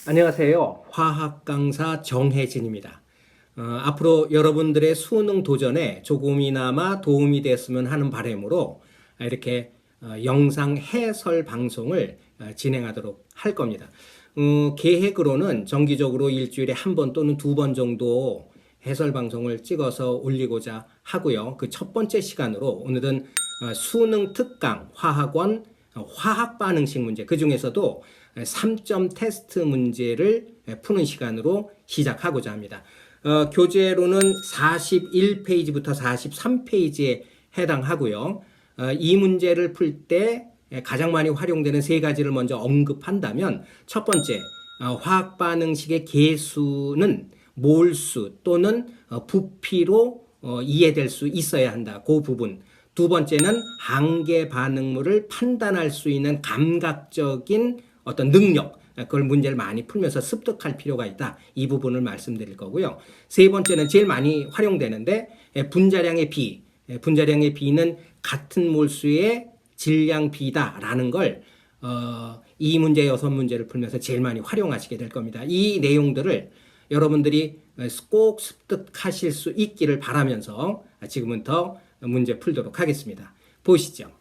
안녕하세요. 화학 강사 정혜진입니다. 앞으로 여러분들의 수능 도전에 조금이나마 도움이 됐으면 하는 바람으로 이렇게 영상 해설 방송을 진행하도록 할 겁니다. 계획으로는 정기적으로 일주일에 한 번 또는 두 번 정도 해설 방송을 찍어서 올리고자 하고요. 그 첫 번째 시간으로 오늘은 수능 특강 화학원 화학 반응식 문제, 그 중에서도 3점 테스트 문제를 푸는 시간으로 시작하고자 합니다. 교재로는 41페이지부터 43페이지에 해당하고요. 이 문제를 풀 때 가장 많이 활용되는 세 가지를 먼저 언급한다면, 첫 번째, 화학 반응식의 계수는 몰수 또는 부피로 이해될 수 있어야 한다. 그 부분. 두 번째는 한계 반응물을 판단할 수 있는 감각적인 어떤 능력, 그걸 문제를 많이 풀면서 습득할 필요가 있다. 이 부분을 말씀드릴 거고요. 세 번째는 제일 많이 활용되는데 분자량의 비. 분자량의 비는 같은 몰수의 질량 비다라는 걸 이 문제, 여섯 문제를 풀면서 제일 많이 활용하시게 될 겁니다. 이 내용들을 여러분들이 꼭 습득하실 수 있기를 바라면서 지금부터 문제 풀도록 하겠습니다. 보시죠.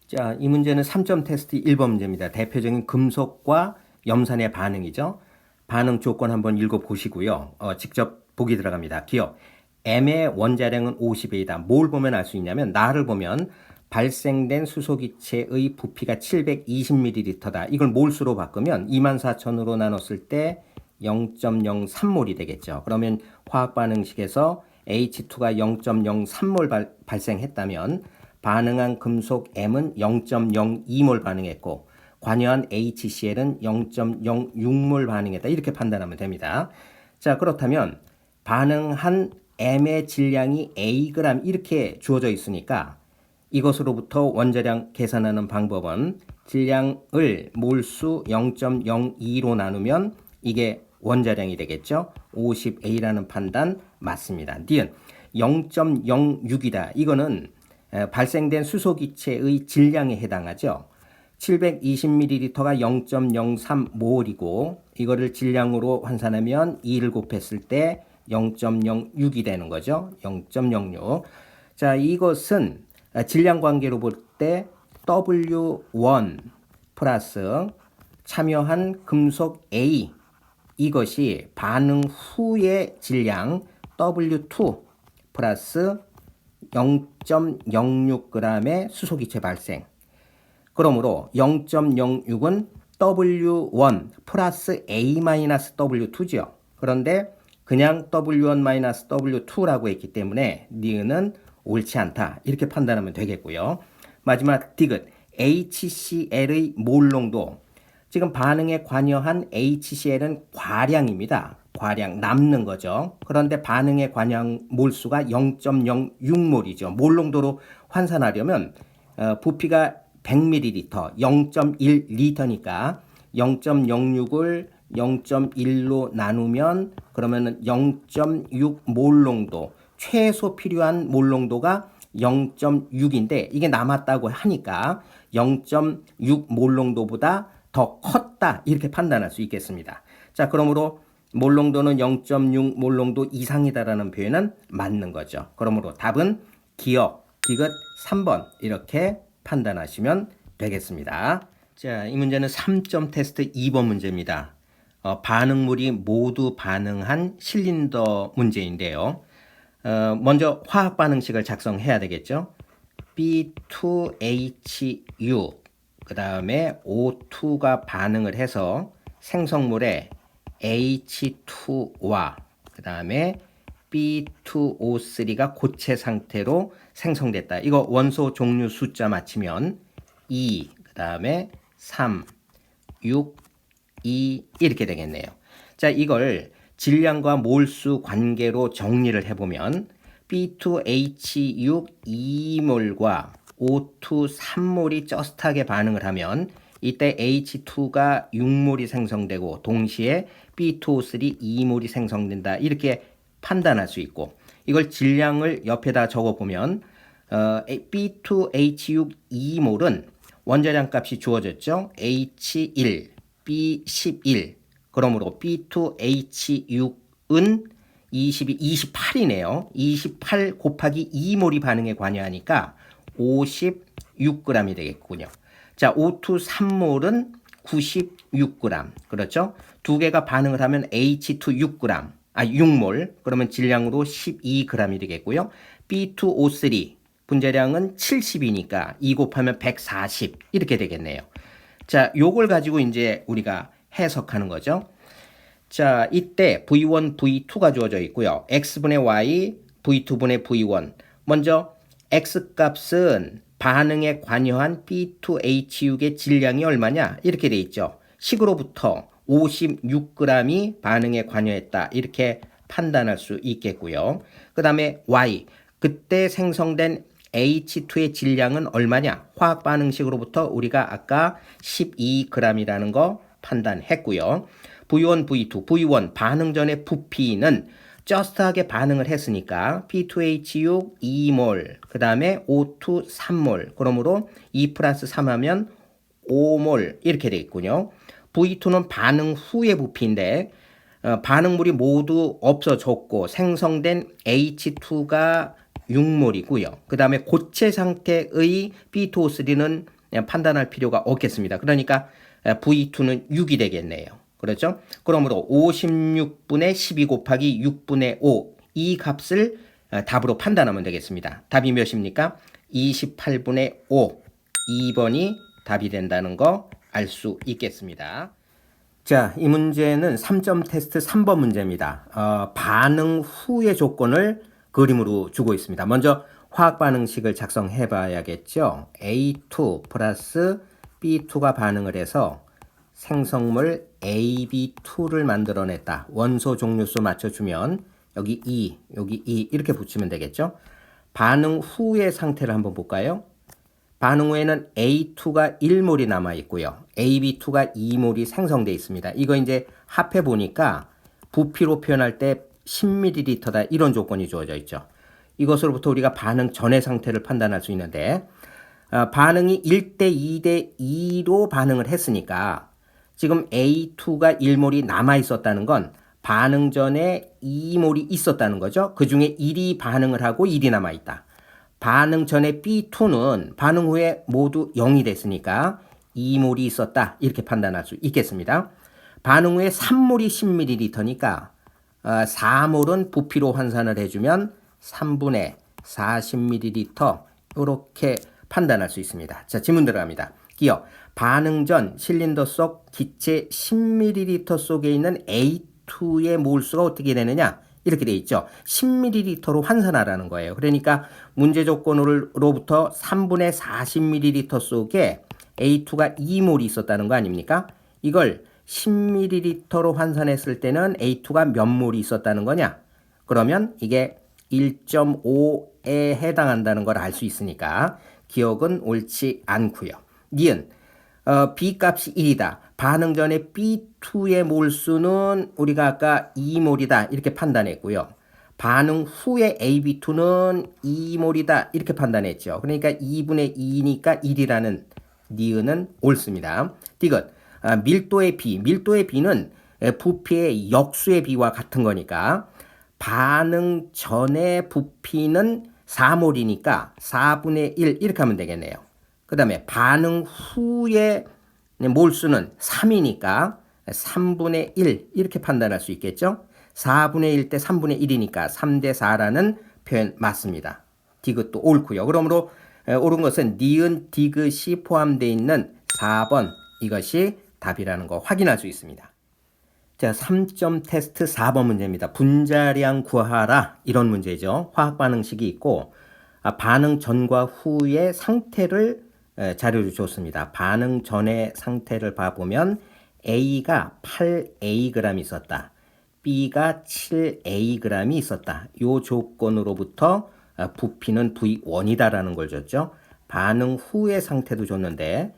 자, 이 문제는 3점 테스트 1번 문제입니다. 대표적인 금속과 염산의 반응이죠. 반응 조건 한번 읽어보시고요. 직접 보기 들어갑니다. 기억. M의 원자량은 50A다. 뭘 보면 알 수 있냐면, 나를 보면 발생된 수소기체의 부피가 720ml다. 이걸 몰수로 바꾸면 24,000으로 나눴을 때 0.03몰이 되겠죠. 그러면 화학 반응식에서 H2가 0.03몰 발생했다면 반응한 금속 M은 0.02몰 반응했고 관여한 HCl은 0.06몰 반응했다. 이렇게 판단하면 됩니다. 자, 그렇다면 반응한 M의 질량이 Ag 이렇게 주어져 있으니까 이것으로부터 원자량 계산하는 방법은 질량을 몰수 0.02로 나누면 이게 원자량이 되겠죠. 50A라는 판단 맞습니다. 니은 0.06이다. 이거는 발생된 수소기체의 질량에 해당하죠. 720ml가 0.03몰이고 이거를 질량으로 환산하면 2를 곱했을 때 0.06이 되는 거죠. 0.06. 자, 이것은 질량 관계로 볼 때 W1 플러스 참여한 금속 A, 이것이 반응 후의 질량 W2 플러스 0.06g의 수소기체 발생. 그러므로 0.06은 W1 플러스 A-W2죠. 그런데 그냥 W1-W2라고 했기 때문에 니은은 옳지 않다. 이렇게 판단하면 되겠고요. 마지막 디귿. HCl의 몰농도. 지금 반응에 관여한 HCl은 과량입니다. 과량, 남는 거죠. 그런데 반응에 관여한 몰수가 0.06몰이죠. 몰농도로 환산하려면 부피가 100ml, 0.1리터니까 0.06을 0.1로 나누면 그러면 0.6몰농도, 최소 필요한 몰농도가 0.6인데 이게 남았다고 하니까 0.6몰농도보다 더 컸다, 이렇게 판단할 수 있겠습니다. 자, 그러므로 몰농도는 0.6몰농도 이상이다라는 표현은 맞는 거죠. 그러므로 답은 기억, 디귿 3번 이렇게 판단하시면 되겠습니다. 자, 이 문제는 3점 테스트 2번 문제입니다. 반응물이 모두 반응한 실린더 문제인데요. 먼저 화학 반응식을 작성해야 되겠죠. B2H6 그 다음에 O2가 반응을 해서 생성물에 H2와 그 다음에 B2O3가 고체 상태로 생성됐다. 이거 원소 종류 숫자 맞추면 2, 그 다음에 3, 6, 2 이렇게 되겠네요. 자, 이걸 질량과 몰수 관계로 정리를 해보면 B2H6 2몰과 O2 3몰이 쩌슷하게 반응을 하면 이때 H2가 6몰이 생성되고 동시에 B2O3 2몰이 생성된다. 이렇게 판단할 수 있고, 이걸 질량을 옆에다 적어보면 B2H6 2몰은 원자량 값이 주어졌죠. H1, B11, 그러므로 B2H6은 28이네요. 28 곱하기 2몰이 반응에 관여하니까 56g이 되겠군요. 자, O2 3몰은 96g. 그렇죠? 두 개가 반응을 하면 H2 6몰. 그러면 질량으로 12g이 되겠고요. B2O3 분자량은 70이니까 2 곱하면 140 이렇게 되겠네요. 자, 요걸 가지고 이제 우리가 해석하는 거죠. 자, 이때 V1, V2가 주어져 있고요. X분의 Y, V2분의 V1. 먼저 X값은 반응에 관여한 B2H6의 질량이 얼마냐? 이렇게 돼 있죠. 식으로부터 56g이 반응에 관여했다. 이렇게 판단할 수 있겠고요. 그 다음에 Y, 그때 생성된 H2의 질량은 얼마냐? 화학 반응식으로부터 우리가 아까 12g이라는 거 판단했고요. V1, V2, V1 반응 전의 부피는 저스트하게 반응을 했으니까 P2H6 2몰, 그 다음에 O2 3몰, 그러므로 2 플러스 3 하면 5몰 이렇게 되겠군요. V2는 반응 후의 부피인데 반응물이 모두 없어졌고 생성된 H2가 6몰이고요. 그 다음에 고체 상태의 B2O3는 판단할 필요가 없겠습니다. 그러니까 V2는 6이 되겠네요. 그렇죠? 그러므로 56분의 12 곱하기 6분의 5 이 값을 답으로 판단하면 되겠습니다. 답이 몇입니까? 28분의 5 2번이 답이 된다는 거 알 수 있겠습니다. 자, 이 문제는 3점 테스트 3번 문제입니다. 반응 후의 조건을 그림으로 주고 있습니다. 먼저 화학 반응식을 작성해 봐야겠죠. A2 플러스 B2가 반응을 해서 생성물 AB2를 만들어냈다. 원소 종류수 맞춰주면 여기 2, 여기 2 이렇게 붙이면 되겠죠. 반응 후의 상태를 한번 볼까요? 반응 후에는 A2가 1몰이 남아있고요. AB2가 2몰이 생성되어 있습니다. 이거 이제 합해 보니까 부피로 표현할 때 10ml다 이런 조건이 주어져 있죠. 이것으로부터 우리가 반응 전의 상태를 판단할 수 있는데 반응이 1대 2대 2로 반응을 했으니까 지금 A2가 1몰이 남아있었다는 건 반응 전에 2몰이 있었다는 거죠. 그 중에 1이 반응을 하고 1이 남아있다. 반응 전에 B2는 반응 후에 모두 0이 됐으니까 2몰이 있었다. 이렇게 판단할 수 있겠습니다. 반응 후에 3몰이 10ml니까 4몰은 부피로 환산을 해주면 3분의 40ml 이렇게 판단할 수 있습니다. 자, 지문 들어갑니다. 기억. 반응 전 실린더 속 기체 10ml 속에 있는 A2의 몰수가 어떻게 되느냐? 이렇게 돼 있죠. 10ml로 환산하라는 거예요. 그러니까 문제 조건으로부터 3분의 40ml 속에 A2가 2몰이 있었다는 거 아닙니까? 이걸 10ml로 환산했을 때는 A2가 몇 몰이 있었다는 거냐? 그러면 이게 1.5에 해당한다는 걸 알 수 있으니까 기억은 옳지 않고요. 니은 B 값이 1이다. 반응 전에 B2의 몰수는 우리가 아까 2몰이다 이렇게 판단했고요. 반응 후에 AB2는 2몰이다 이렇게 판단했죠. 그러니까 2분의 2니까 1이라는 니은은 옳습니다. 디귿 밀도의 B는 부피의 역수의 B와 같은 거니까 반응 전의 부피는 4몰이니까 4분의 1 이렇게 하면 되겠네요. 그 다음에 반응 후에 몰수는 3이니까 3분의 1 이렇게 판단할 수 있겠죠. 4분의 1 대 3분의 1이니까 3대 4라는 표현 맞습니다. 디귿도 옳고요. 그러므로 옳은 것은 니은 디귿이 포함되어 있는 4번 이것이 답이라는 거 확인할 수 있습니다. 자, 3점 테스트 4번 문제입니다. 분자량 구하라 이런 문제죠. 화학 반응식이 있고 반응 전과 후의 상태를 자료를 줬습니다. 반응 전의 상태를 봐보면 A가 8Ag 있었다. B가 7Ag 있었다. 이 조건으로부터 부피는 V1이다라는 걸 줬죠. 반응 후의 상태도 줬는데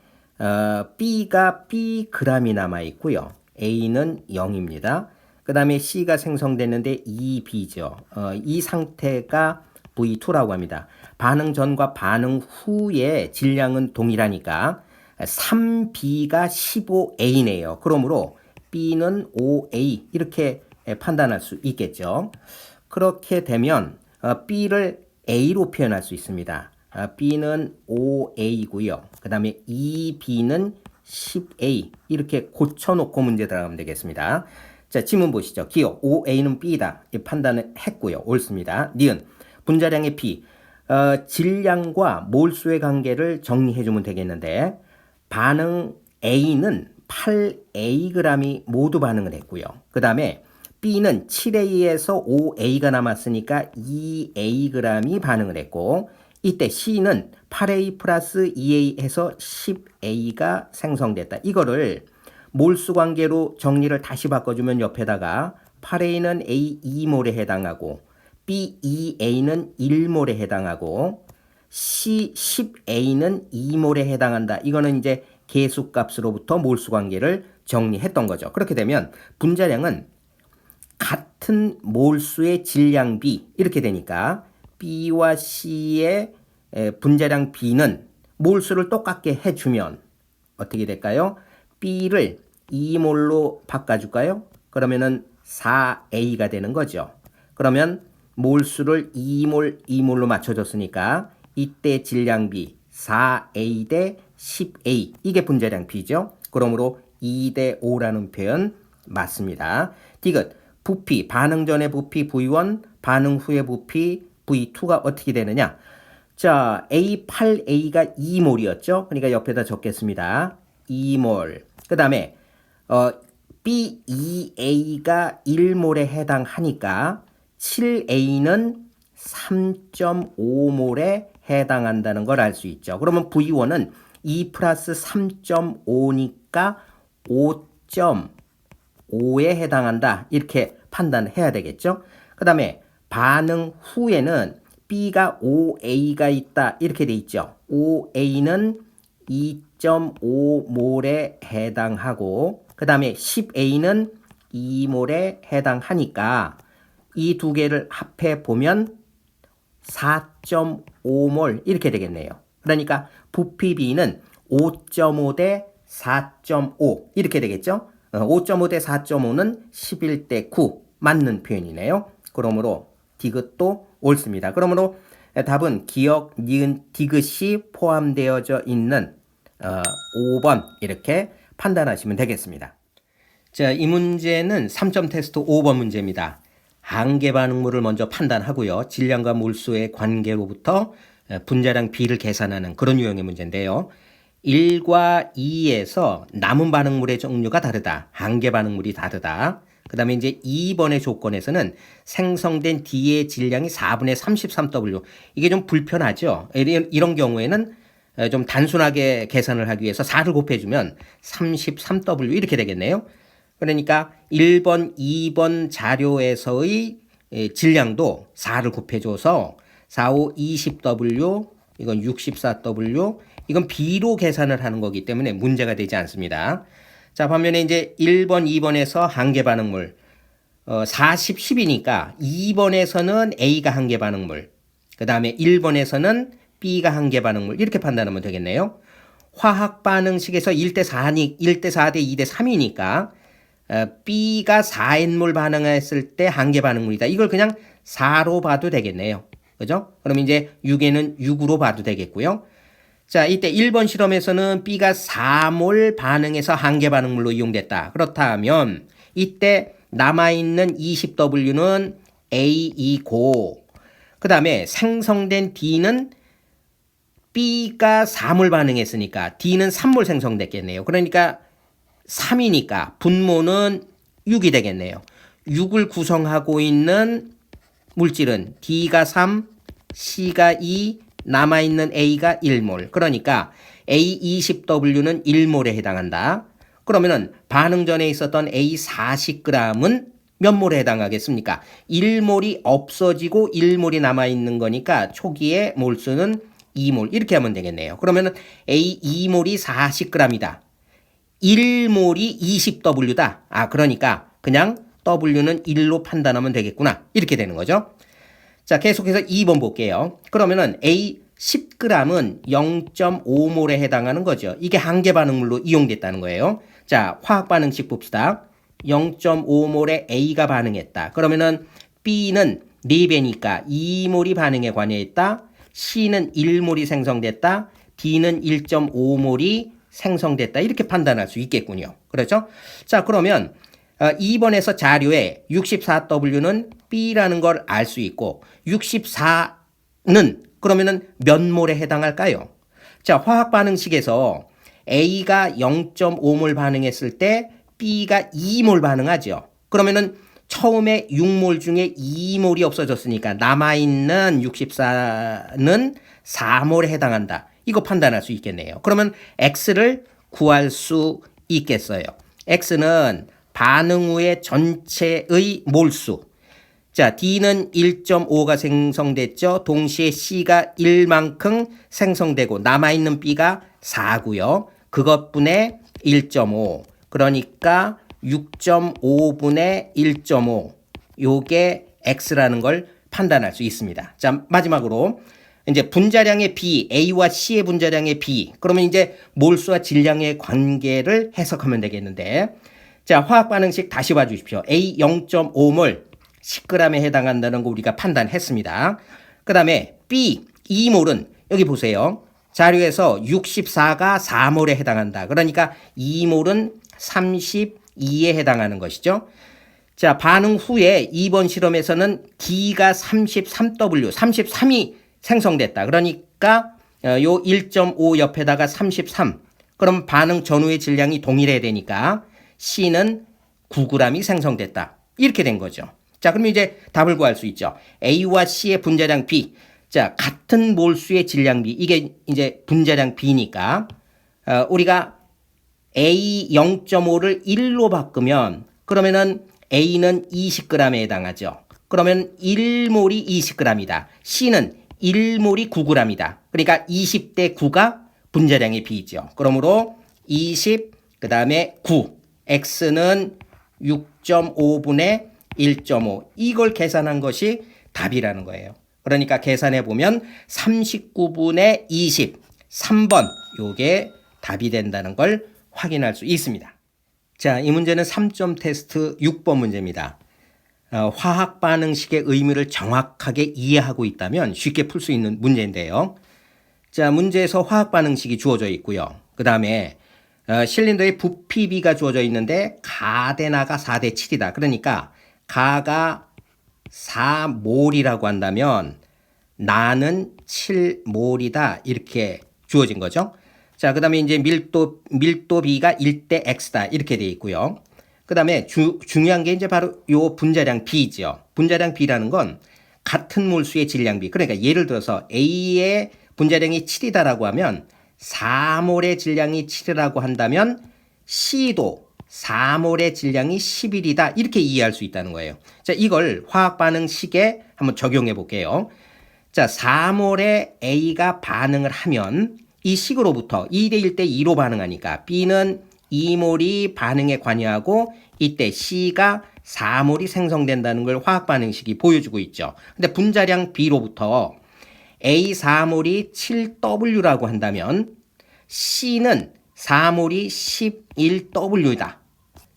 B가 Bg이 남아있고요. A는 0입니다. 그 다음에 C가 생성됐는데 2B죠. 이 상태가 V2라고 합니다. 반응 전과 반응 후의 질량은 동일하니까 3B가 15A네요. 그러므로 B는 OA 이렇게 판단할 수 있겠죠. 그렇게 되면 B를 A로 표현할 수 있습니다. B는 5A고요. 그 다음에 2B는 10A 이렇게 고쳐놓고 문제 들어가면 되겠습니다. 자, 지문 보시죠. 기억 5A는 B다. 판단을 했고요. 옳습니다. 니은 분자량의 B 질량과 몰수의 관계를 정리해주면 되겠는데 반응 A는 8Ag이 모두 반응을 했고요. 그 다음에 B는 7A에서 5A가 남았으니까 2Ag이 반응을 했고 이때 C는 8A 플러스 2A에서 10A가 생성됐다. 이거를 몰수 관계로 정리를 다시 바꿔주면 옆에다가 8A는 A 2몰에 해당하고 B 2A는 1몰에 해당하고 C 10A는 2몰에 해당한다. 이거는 이제 계수값으로부터 몰수 관계를 정리했던 거죠. 그렇게 되면 분자량은 같은 몰수의 질량 B 이렇게 되니까 B와 C의 분자량 B는 몰수를 똑같게 해주면 어떻게 될까요? B를 2몰로 바꿔줄까요? 그러면은 4A가 되는 거죠. 그러면 몰수를 2몰, 2몰로 맞춰줬으니까 이때 질량 B 4A 대 10A 이게 분자량 B죠. 그러므로 2 대 5라는 표현 맞습니다. 디귿 부피 반응 전의 부피 V1 반응 후의 부피 V2가 어떻게 되느냐. 자 A8A가 2몰이었죠. 그러니까 옆에다 적겠습니다. 2몰 그 다음에 B2A가 1몰에 해당하니까 7A는 3.5몰에 해당한다는 걸 알 수 있죠. 그러면 V1은 2 플러스 3.5니까 5.5에 해당한다. 이렇게 판단해야 되겠죠. 그 다음에 반응 후에는 B가 5A가 있다. 이렇게 돼 있죠. 5A는 2.5몰에 해당하고 그 다음에 10A는 2몰에 해당하니까 이 두 개를 합해 보면 4.5몰 이렇게 되겠네요. 그러니까 부피 B는 5.5 대 4.5 이렇게 되겠죠. 5.5 대 4.5는 11 대 9 맞는 표현이네요. 그러므로 디귿도 옳습니다. 그러므로 답은 기억, 니은, 디귿이 포함되어져 있는 5번 이렇게 판단하시면 되겠습니다. 자, 이 문제는 3점 테스트 5번 문제입니다. 한계 반응물을 먼저 판단하고요. 질량과 몰수의 관계로부터 분자량 B를 계산하는 그런 유형의 문제인데요. 1과 2에서 남은 반응물의 종류가 다르다. 한계 반응물이 다르다. 그 다음에 이제 2번의 조건에서는 생성된 D의 질량이 4분의 33W. 이게 좀 불편하죠. 이런 경우에는 좀 단순하게 계산을 하기 위해서 4를 곱해주면 33W 이렇게 되겠네요. 그러니까 1번, 2번 자료에서의 질량도 4를 곱해줘서 4, 5, 20W, 이건 64W, 이건 B로 계산을 하는 거기 때문에 문제가 되지 않습니다. 자, 반면에 이제 1번, 2번에서 한계 반응물, 40, 10이니까 2번에서는 A가 한계 반응물, 그 다음에 1번에서는 B가 한계 반응물, 이렇게 판단하면 되겠네요. 화학 반응식에서 1대 4대 2대 3이니까 B가 4N몰 반응했을 때 한계 반응물이다. 이걸 그냥 4로 봐도 되겠네요. 그죠? 그럼 이제 6에는 6으로 봐도 되겠고요. 자, 이때 1번 실험에서는 B가 4몰 반응해서 한계 반응물로 이용됐다. 그렇다면 이때 남아있는 20W는 A이고 그 다음에 생성된 D는 B가 4몰 반응했으니까 D는 3몰 생성됐겠네요. 그러니까 3이니까 분모는 6이 되겠네요. 6을 구성하고 있는 물질은 D가 3, C가 2, 남아있는 A가 1몰. 그러니까 A20W는 1몰에 해당한다. 그러면은 반응 전에 있었던 A40g은 몇 몰에 해당하겠습니까? 1몰이 없어지고 1몰이 남아있는 거니까 초기의 몰수는 2몰. 이렇게 하면 되겠네요. 그러면은 A2몰이 40g이다. 1몰이 20W다. 그러니까 그냥 W는 1로 판단하면 되겠구나. 이렇게 되는 거죠. 자, 계속해서 2번 볼게요. 그러면은 A 10g은 0.5몰에 해당하는 거죠. 이게 한계 반응물로 이용됐다는 거예요. 자, 화학 반응식 봅시다. 0.5몰에 A가 반응했다. 그러면은 B는 4배니까 2몰이 반응에 관여했다. C는 1몰이 생성됐다. D는 1.5몰이 생성됐다. 이렇게 판단할 수 있겠군요. 그렇죠? 자, 그러면 2번에서 자료에 64W는 B라는 걸 알 수 있고 64는 그러면은 몇 몰에 해당할까요? 자, 화학 반응식에서 A가 0.5몰 반응했을 때 B가 2몰 반응하죠. 그러면은 처음에 6몰 중에 2몰이 없어졌으니까 남아있는 64는 4몰에 해당한다. 이거 판단할 수 있겠네요. 그러면 X를 구할 수 있겠어요. X는 반응 후의 전체의 몰수. 자, D는 1.5가 생성됐죠. 동시에 C가 1만큼 생성되고 남아있는 B가 4고요. 그것분의 1.5. 그러니까 6.5분의 1.5. 요게 X라는 걸 판단할 수 있습니다. 자, 마지막으로 이제 분자량의 B, A와 C의 분자량의 B. 그러면 이제 몰수와 질량의 관계를 해석하면 되겠는데, 자, 화학 반응식 다시 봐 주십시오. A 0.5몰 10g에 해당한다는 거 우리가 판단했습니다. 그 다음에 B 2몰은 여기 보세요. 자료에서 64가 4몰에 해당한다. 그러니까 2몰은 32에 해당하는 것이죠. 자, 반응 후에 2번 실험에서는 D가 33W, 33이 생성됐다. 그러니까 요 1.5 옆에다가 33. 그럼 반응 전후의 질량이 동일해야 되니까 C는 9g이 생성됐다. 이렇게 된 거죠. 자, 그럼 이제 답을 구할 수 있죠. A와 C의 분자량 B. 자, 같은 몰수의 질량 B. 이게 이제 분자량 B니까 우리가 A 0.5를 1로 바꾸면 그러면은 A는 20g에 해당하죠. 그러면 1몰이 20g이다. C는 1몰이 9g이다. 그러니까 20대 9가 분자량의 B죠. 그러므로 20, 그 다음에 9. X는 6.5분의 1.5. 이걸 계산한 것이 답이라는 거예요. 그러니까 계산해 보면 39분의 20. 3번. 요게 답이 된다는 걸 확인할 수 있습니다. 자, 이 문제는 3점 테스트 6번 문제입니다. 화학 반응식의 의미를 정확하게 이해하고 있다면 쉽게 풀 수 있는 문제인데요. 자, 문제에서 화학 반응식이 주어져 있고요. 그 다음에 실린더에 부피비가 주어져 있는데 가대나가 4대 7이다. 그러니까 가가 4몰이라고 한다면 나는 7몰이다. 이렇게 주어진 거죠. 자, 그 다음에 이제 밀도비가 1대 X다. 이렇게 되어 있고요. 그 다음에 중요한 게 이제 바로 요 분자량 B죠. 분자량 B라는 건 같은 몰수의 질량 B. 그러니까 예를 들어서 A의 분자량이 7이다라고 하면 4몰의 질량이 7이라고 한다면 C도 4몰의 질량이 11이다. 이렇게 이해할 수 있다는 거예요. 자, 이걸 화학 반응식에 한번 적용해 볼게요. 자, 4몰의 A가 반응을 하면 이 식으로부터 2대 1대 2로 반응하니까 B는 2몰이 반응에 관여하고 이때 C가 4몰이 생성된다는 걸 화학 반응식이 보여주고 있죠. 근데 분자량 B로부터 A 4몰이 7W라고 한다면 C는 4몰이 11W다.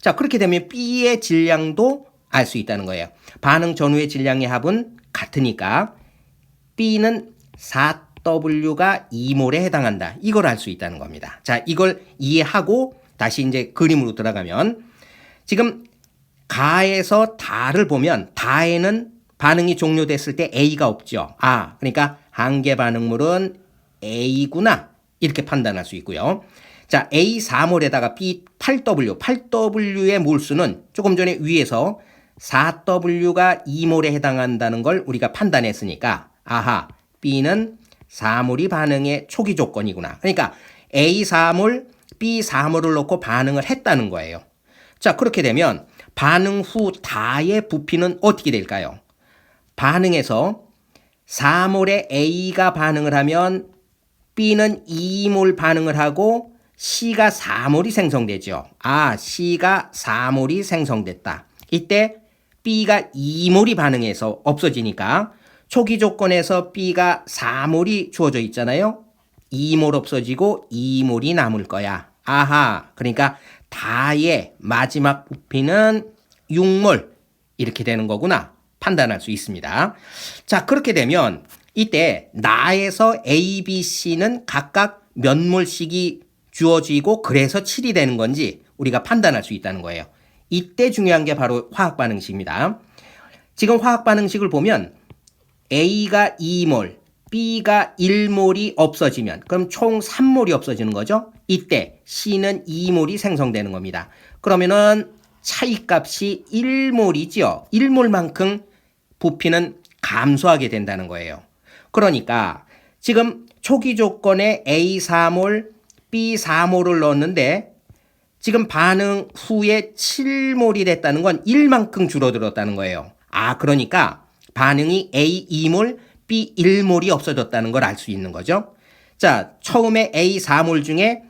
자, 그렇게 되면 B의 질량도 알 수 있다는 거예요. 반응 전후의 질량의 합은 같으니까 B는 4W가 2몰에 해당한다. 이걸 알 수 있다는 겁니다. 자, 이걸 이해하고 다시 이제 그림으로 들어가면 지금 가에서 다를 보면 다에는 반응이 종료됐을 때 A가 없죠. 아, 그러니까 한계 반응물은 A구나. 이렇게 판단할 수 있고요. 자, A 4몰에다가 B 8W. 8W의 몰수는 조금 전에 위에서 4W가 2몰에 해당한다는 걸 우리가 판단했으니까 아하, B는 4몰이 반응의 초기 조건이구나. 그러니까 A 4몰, B 4몰을 놓고 반응을 했다는 거예요. 자, 그렇게 되면 반응 후 다의 부피는 어떻게 될까요? 반응에서 4몰에 A가 반응을 하면 B는 2몰 반응을 하고 C가 4몰이 생성되죠. 아, C가 4몰이 생성됐다. 이때 B가 2몰이 반응해서 없어지니까 초기 조건에서 B가 4몰이 주어져 있잖아요. 2몰 없어지고 2몰이 남을 거야. 아하, 그러니까 다의 마지막 부피는 6몰 이렇게 되는 거구나 판단할 수 있습니다. 자, 그렇게 되면 이때 나에서 A, B, C는 각각 몇 몰씩이 주어지고 그래서 7이 되는 건지 우리가 판단할 수 있다는 거예요. 이때 중요한 게 바로 화학 반응식입니다. 지금 화학 반응식을 보면 A가 2몰, B가 1몰이 없어지면 그럼 총 3몰이 없어지는 거죠. 이때 C는 2몰이 생성되는 겁니다. 그러면은 차이값이 1몰이죠. 1몰만큼 부피는 감소하게 된다는 거예요. 그러니까 지금 초기 조건에 A 4몰, B 4몰을 넣었는데 지금 반응 후에 7몰이 됐다는 건 1만큼 줄어들었다는 거예요. 아, 그러니까 반응이 A 2몰, B 1몰이 없어졌다는 걸 알 수 있는 거죠. 자, 처음에 A 4몰 중에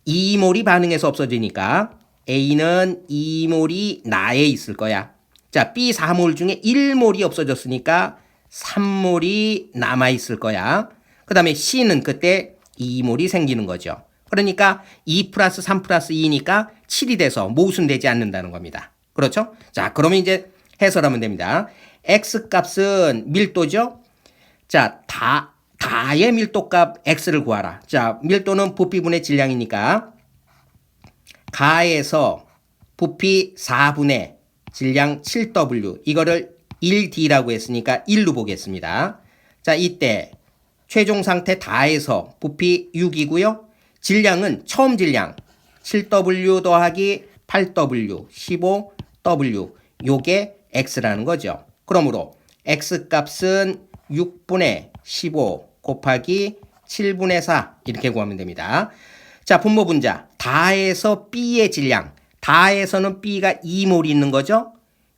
2몰이 반응해서 없어지니까 A는 2몰이 나에 있을 거야. 자, B 4몰 중에 1몰이 없어졌으니까 3몰이 남아있을 거야. 그 다음에 C는 그때 2몰이 생기는 거죠. 그러니까 2 플러스 3 플러스 2니까 7이 돼서 모순되지 않는다는 겁니다. 그렇죠? 자, 그러면 이제 해설하면 됩니다. X 값은 밀도죠? 자, 다의 밀도값 X를 구하라. 자, 밀도는 부피분의 질량이니까 가에서 부피 4분의 질량 7W 이거를 1D라고 했으니까 1로 보겠습니다. 자, 이때 최종 상태 다에서 부피 6이고요. 질량은 처음 질량 7W 더하기 8W 15W 요게 X라는 거죠. 그러므로 X 값은 6분의 15 곱하기 7분의 4 이렇게 구하면 됩니다. 자, 분모 분자 다에서 B의 질량 다에서는 B가 2몰이 있는 거죠.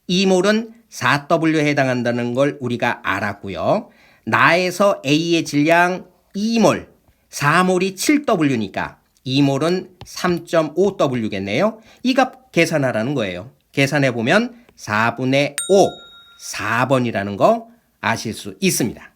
2몰은 4W에 해당한다는 걸 우리가 알았고요. 나에서 A의 질량 2몰 4몰이 7W니까 2몰은 3.5W겠네요. 이 값 계산하라는 거예요. 계산해보면 4분의 5, 4번이라는 거 아실 수 있습니다.